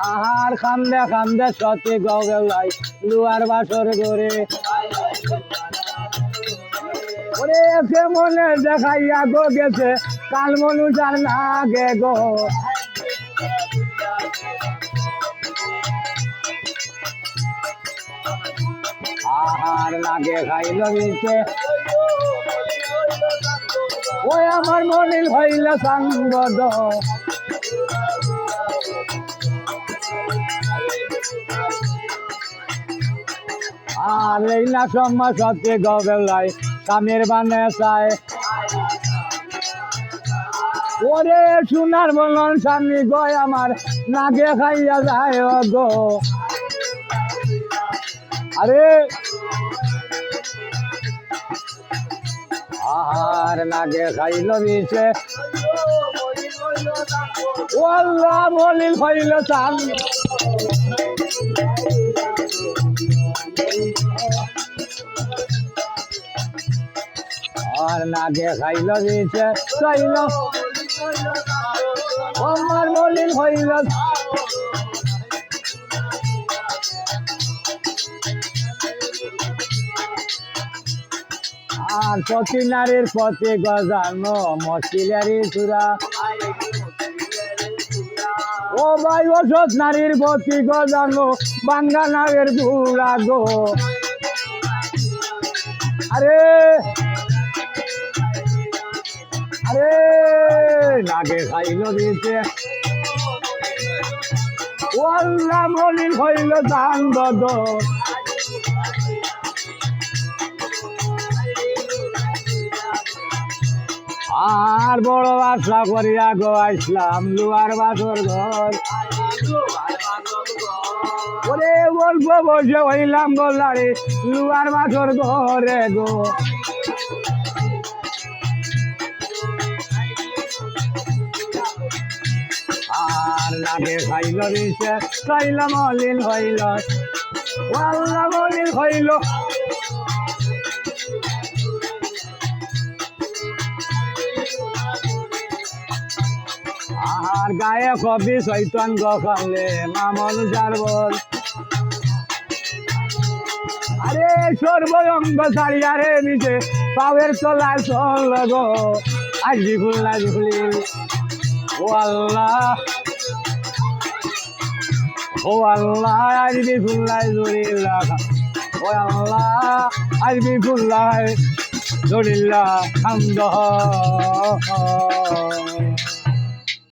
আহার কান্দে কান্দে সতে গগলাই লুয়ার বাসর গরে ওরে সে মনে দেখাইয়া গো গেছে কাল মনুষার না গে গো আহার লাগে খাইল দিতে ওই আমার মনিল হইল সাঙ্গদ আর এই না সম্মা সত্যি গবেলাই কামের বানে চায় ওরে সোনার বলন স্বামী গয় আমার নাগে খাইয়া যায় গো আরে আহার নাগে খাইল দিছে ও আল্লাহ মলিল হইল চান আর নাগে খাইল দিছে চাইল আমার মলিল হইল আর সতী নারীর পথে গজানো মশিলারি চূড়া ও ভাই অসৎ নারীর পথে গজানো বাঙ্গা নাগের গুড়া গো আরে আরে নাগে খাইল দিতে ও আল্লাহ মলিল হইল দান বদল আর বড় আশা করিয়া গো আসলাম লুয়ার বাসর ঘর ওরে অল্প বসে হইলাম গোল্লারে লুয়ার বাসর ঘরে গো আর লাগে খাইল দিছে খাইল মলিন হইল আল্লাহ মলিন হইল আর গায়ে কবি চৈতন গলে মামল জারবল আরে সর্বঙ্গ ছাড়িয়া রে নিচে পাওয়ের তলায় চল গো আজবি ফুল্লা ঝুলি ও আল্লাহ আজবি ফুল্লাই জড়িল্লা ও আল্লাহ আজবি ফুল্লাই জড়িল্লা খান্দ